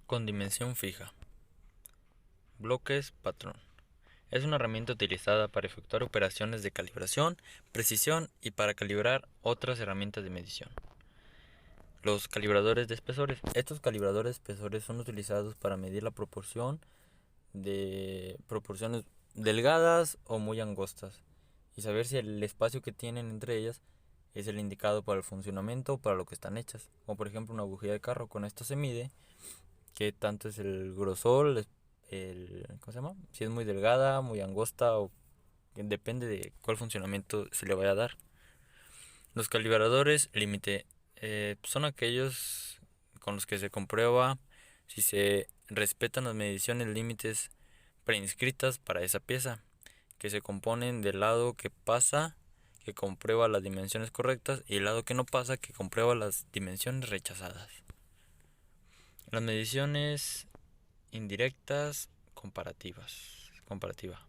Con dimensión fija. Bloques patrón. Es una herramienta utilizada para efectuar operaciones de calibración, precisión y para calibrar otras herramientas de medición. Los calibradores de espesores. Estos calibradores de espesores son utilizados para medir la proporción de proporciones delgadas o muy angostas y saber si el espacio que tienen entre ellas es el indicado para el funcionamiento o para lo que están hechas. Como por ejemplo una bujía de carro, con esto se mide qué tanto es el grosor, ¿cómo se llama? Si es muy delgada, muy angosta o depende de cuál funcionamiento se le vaya a dar. Los calibradores límite son aquellos con los que se comprueba si se respetan las mediciones límites preinscritas para esa pieza, que se componen del lado que pasa, que comprueba las dimensiones correctas, y el lado que no pasa, que comprueba las dimensiones rechazadas. Las mediciones indirectas comparativas. Comparativa.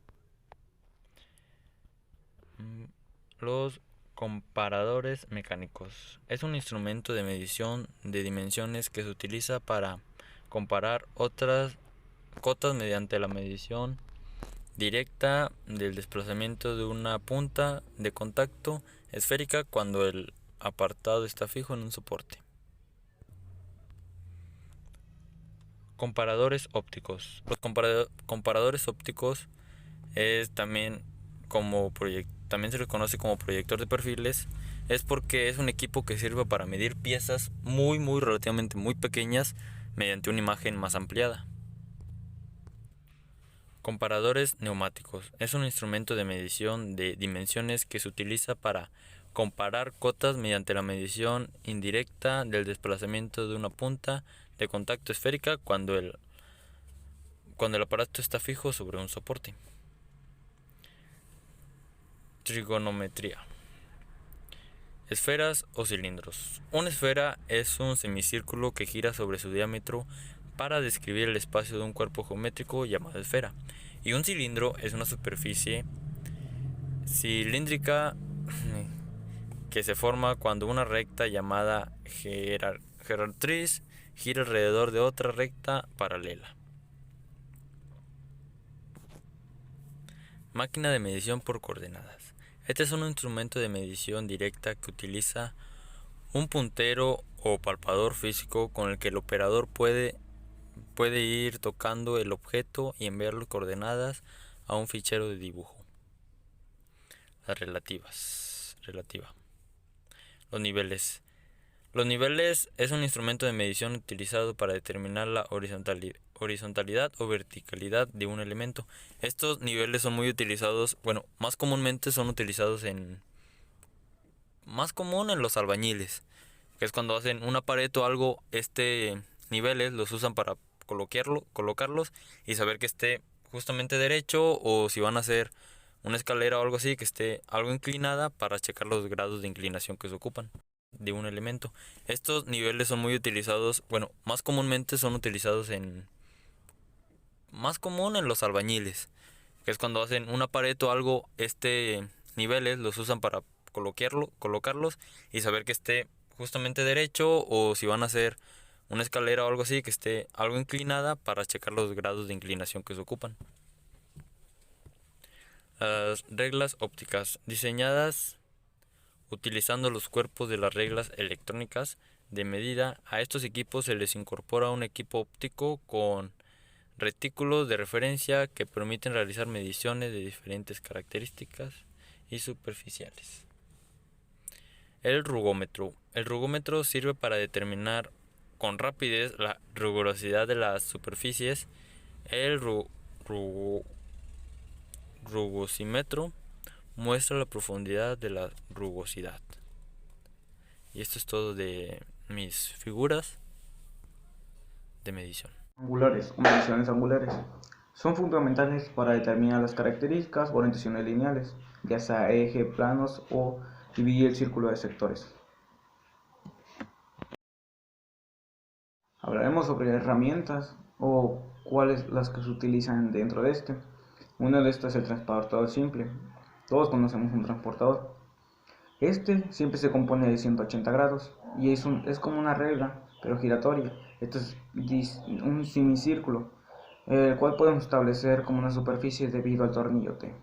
Los comparadores mecánicos. Es un instrumento de medición de dimensiones que se utiliza para comparar otras cotas mediante la medición directa del desplazamiento de una punta de contacto esférica cuando el apartado está fijo en un soporte. Comparadores ópticos. Los comparadores ópticos es también también se le conoce como proyector de perfiles. Es porque es un equipo que sirve para medir piezas muy relativamente muy pequeñas mediante una imagen más ampliada. Comparadores neumáticos. Es un instrumento de medición de dimensiones que se utiliza para comparar cotas mediante la medición indirecta del desplazamiento de una punta de contacto esférica cuando el aparato está fijo sobre un soporte. Trigonometría. Esferas o cilindros. Una esfera es un semicírculo que gira sobre su diámetro para describir el espacio de un cuerpo geométrico llamado esfera. Y un cilindro es una superficie cilíndrica que se forma cuando una recta llamada geratriz gira alrededor de otra recta paralela. Máquina de medición por coordenadas. Este es un instrumento de medición directa que utiliza un puntero o palpador físico con el que el operador puede ir tocando el objeto y enviarle coordenadas a un fichero de dibujo. Las relativas. Relativa. Los niveles. Los niveles es un instrumento de medición utilizado para determinar la horizontalidad o verticalidad de un elemento. Estos niveles son muy utilizados, más comúnmente son utilizados más común en los albañiles, que es cuando hacen una pared o algo, niveles los usan para colocarlos y saber que esté justamente derecho, o si van a hacer una escalera o algo así, que esté algo inclinada para checar los grados de inclinación que se ocupan de un elemento. Estos niveles son muy utilizados, más comúnmente son utilizados más común en los albañiles, que es cuando hacen una pared o algo, niveles los usan para colocarlos y saber que esté justamente derecho, o si van a hacer una escalera o algo así, que esté algo inclinada para checar los grados de inclinación que se ocupan. Las reglas ópticas, diseñadas utilizando los cuerpos de las reglas electrónicas de medida. A estos equipos se les incorpora un equipo óptico con retículos de referencia que permiten realizar mediciones de diferentes características y superficiales. El rugómetro. El rugómetro sirve para determinar con rapidez la rugosidad de las superficies. El rugosímetro muestra la profundidad de la rugosidad. Y esto es todo de mis figuras de medición. Angulares o mediciones angulares. Son fundamentales para determinar las características o orientaciones lineales, ya sea eje, planos o dividir el círculo de sectores. Hablaremos sobre herramientas o cuáles las que se utilizan dentro de este. Una de estas es el transportador simple. Todos conocemos un transportador. Este siempre se compone de 180 grados y es como una regla pero giratoria. Esto es un semicírculo, el cual podemos establecer como una superficie debido al tornillo T.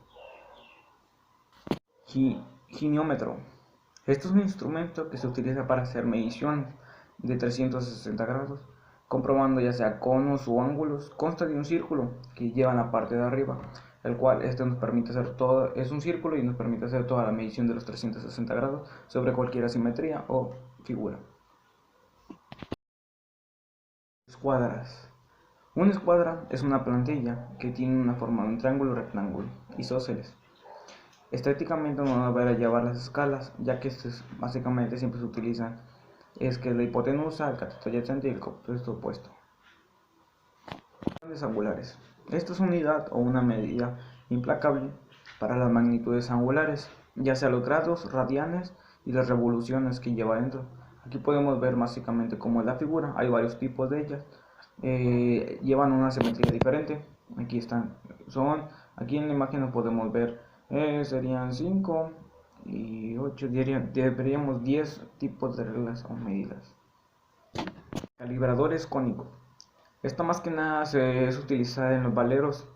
Giniómetro. Esto es un instrumento que se utiliza para hacer mediciones de 360 grados, comprobando ya sea conos o ángulos. Consta de un círculo que lleva en la parte de arriba, el cual nos permite hacer todo, es un círculo y nos permite hacer toda la medición de los 360 grados sobre cualquier asimetría o figura. Escuadras. Una escuadra es una plantilla que tiene una forma de un triángulo rectángulo isósceles. Estéticamente no deberá llevar las escalas, ya que básicamente siempre se utilizan es que la hipotenusa, el cateto adyacente y el compuesto opuesto. Magnitudes angulares. Esta es una unidad o una medida implacable para las magnitudes angulares, ya sea los grados, radianes y las revoluciones que lleva dentro. Aquí podemos ver básicamente cómo es la figura, hay varios tipos de ellas, llevan una simetría diferente. Aquí están, aquí en la imagen podemos ver serían 5 y 8, deberíamos 10 tipos de reglas o medidas. Calibradores cónicos. Esta más que nada es utilizada en los valeros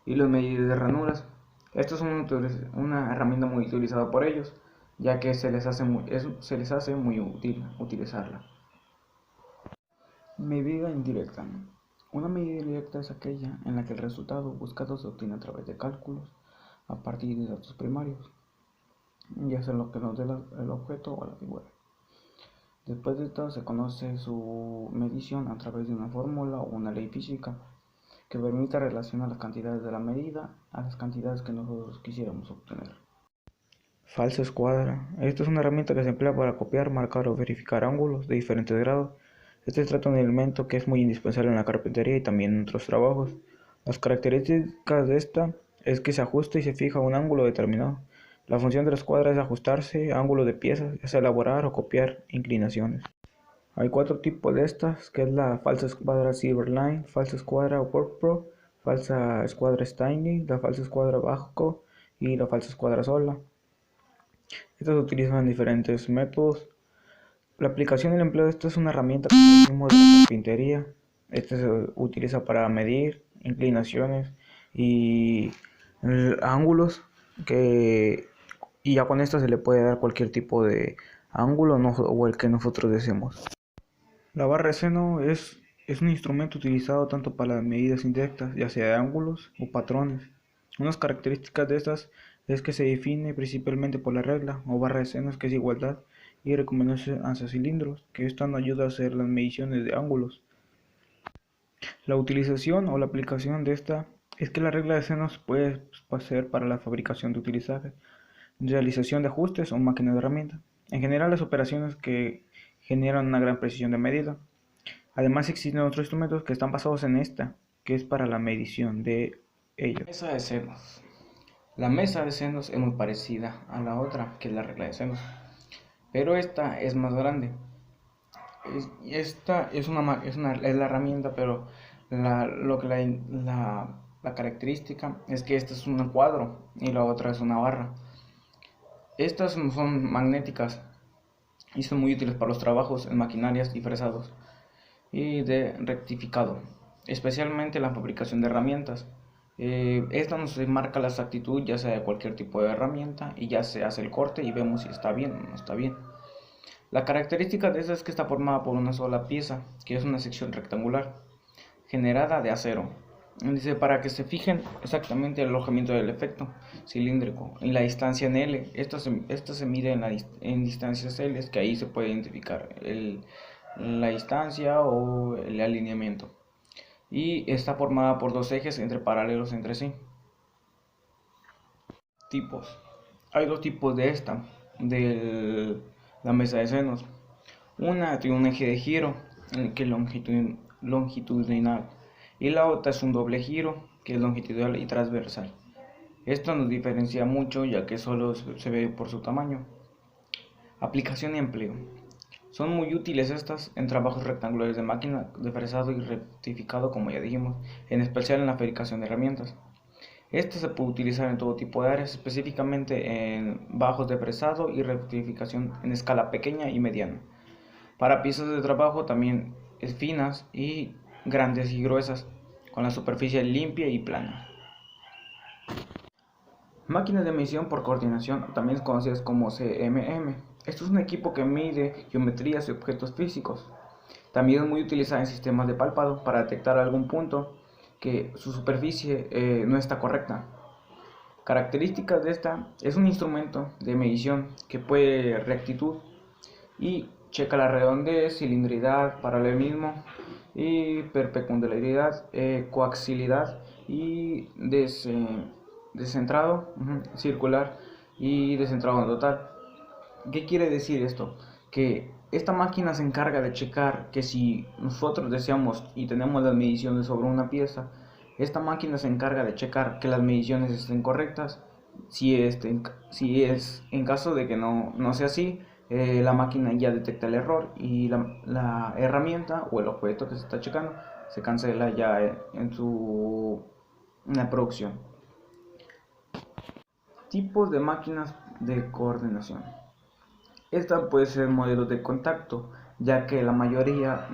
y los medidores de ranuras. Esto es una herramienta muy utilizada por ellos, ya que se les hace muy útil utilizarla. Medida indirecta. Una medida indirecta es aquella en la que el resultado buscado se obtiene a través de cálculos a partir de datos primarios, ya sea lo que nos dé el objeto o la figura. Después de esto se conoce su medición a través de una fórmula o una ley física que permite relacionar las cantidades de la medida a las cantidades que nosotros quisiéramos obtener. Falsa escuadra. Esta es una herramienta que se emplea para copiar, marcar o verificar ángulos de diferentes grados. Este se trata de un elemento que es muy indispensable en la carpintería y también en otros trabajos. Las características de esta es que se ajusta y se fija un ángulo determinado. La función de la escuadra es ajustarse a ángulos de piezas, ya sea elaborar o copiar inclinaciones. Hay 4 tipos de estas, que es la falsa escuadra Silverline, falsa escuadra Workpro, falsa escuadra Steiny, la falsa escuadra Bajco y la falsa escuadra Sola. Estas se utilizan en diferentes métodos. La aplicación y el empleo de esta es una herramienta como decimos de la carpintería. Este se utiliza para medir inclinaciones y ángulos y ya con esto se le puede dar cualquier tipo de ángulo o el que nosotros deseemos. La barra de seno es un instrumento utilizado tanto para las medidas indirectas, ya sea de ángulos o patrones. Unas características de estas es que se define principalmente por la regla o barra de senos, que es igualdad, y recomendación hacia cilindros, que esto nos ayuda a hacer las mediciones de ángulos. La utilización o la aplicación de esta es que la regla de senos puede ser para la fabricación de utilizajes, realización de ajustes o máquinas de herramientas. En general, las operaciones que generan una gran precisión de medida. Además, existen otros instrumentos que están basados en esta, que es para la medición de ellos. Mesa de senos. La mesa de senos es muy parecida a la otra, que es la regla de senos, pero esta es más grande. Esta es la herramienta, pero la característica es que esta es un cuadro y la otra es una barra. Estas son magnéticas y son muy útiles para los trabajos en maquinarias y fresados y de rectificado, especialmente la fabricación de herramientas. Esta nos marca la exactitud ya sea de cualquier tipo de herramienta y ya se hace el corte y vemos si está bien o no está bien. La característica de esta es que está formada por una sola pieza, que es una sección rectangular, generada de acero. Dice, para que se fijen exactamente el alojamiento del efecto cilíndrico y la distancia en L. Esto se mide en distancias L, que ahí se puede identificar la distancia o el alineamiento. Y está formada por 2 ejes paralelos entre sí. Tipos. Hay 2 tipos de esta, la mesa de senos. Una tiene un eje de giro, que es longitudinal, y la otra es un doble giro, que es longitudinal y transversal. Esto nos diferencia mucho, ya que solo se ve por su tamaño. Aplicación y empleo. Son muy útiles estas en trabajos rectangulares de máquina de fresado y rectificado, como ya dijimos, en especial en la fabricación de herramientas. Esta se puede utilizar en todo tipo de áreas, específicamente en bajos de fresado y rectificación en escala pequeña y mediana. Para piezas de trabajo también es finas y grandes y gruesas, con la superficie limpia y plana. Máquinas de medición por coordinación, también conocidas como CMM. Esto es un equipo que mide geometrías y objetos físicos. También es muy utilizada en sistemas de palpado para detectar algún punto que su superficie no está correcta. Características de esta: es un instrumento de medición que puede rectitud y checa la redondez, cilindridad, paralelismo y perpendularidad, coaxialidad y descentrado, circular y descentrado total. ¿Qué quiere decir esto? Que esta máquina se encarga de checar que si nosotros deseamos y tenemos las mediciones sobre una pieza, esta máquina se encarga de checar que las mediciones estén correctas. Si es en caso de que no sea así, la máquina ya detecta el error y la herramienta o el objeto que se está checando se cancela ya en la producción. Tipos de máquinas de coordinación. Esta puede ser modelos de contacto, ya que la mayoría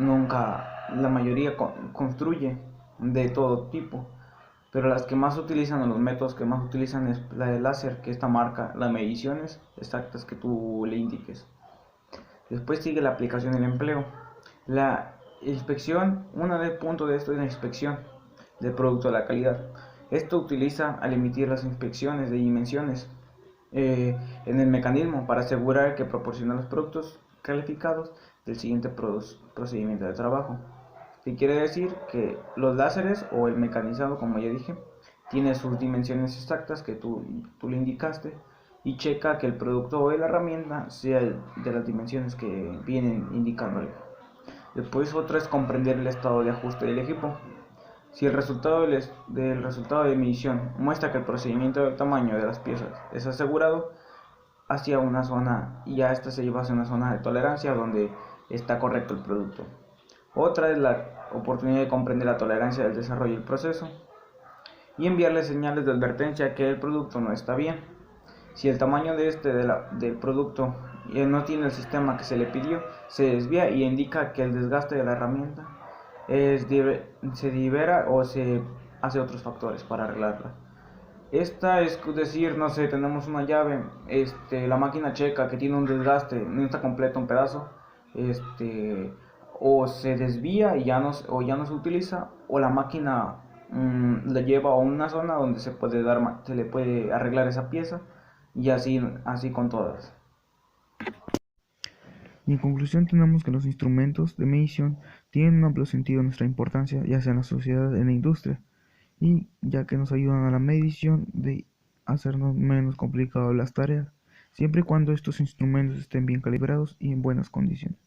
construye de todo tipo, pero las que más utilizan o los métodos que más utilizan es la de láser, que esta marca las mediciones exactas que tú le indiques. Después sigue la aplicación y el empleo. La inspección, una de punto de esto es la inspección del producto de la calidad. Esto utiliza al emitir las inspecciones de dimensiones en el mecanismo para asegurar que proporciona los productos calificados del siguiente procedimiento de trabajo. ¿Qué quiere decir? Que los láseres o el mecanizado, como ya dije, tiene sus dimensiones exactas que tú le indicaste y checa que el producto o la herramienta sea de las dimensiones que vienen indicándole. Después otra es comprender el estado de ajuste del equipo. Si el resultado del resultado de medición muestra que el procedimiento del tamaño de las piezas es asegurado hacia una zona y ya esta se lleva hacia una zona de tolerancia donde está correcto el producto. Otra es la oportunidad de comprender la tolerancia del desarrollo del proceso y enviarle señales de advertencia que el producto no está bien. Si el tamaño del producto no tiene el sistema que se le pidió, se desvía y indica que el desgaste de la herramienta se libera o se hace otros factores para arreglarla. Esta es decir, no sé, tenemos una llave, la máquina checa que tiene un desgaste, no está completo un pedazo, o se desvía y o ya no se utiliza, o la máquina la lleva a una zona donde se le puede arreglar esa pieza y así con todas. Y en conclusión tenemos que los instrumentos de medición tienen un amplio sentido en nuestra importancia, ya sea en la sociedad, en la industria, y ya que nos ayudan a la medición de hacernos menos complicadas las tareas, siempre y cuando estos instrumentos estén bien calibrados y en buenas condiciones.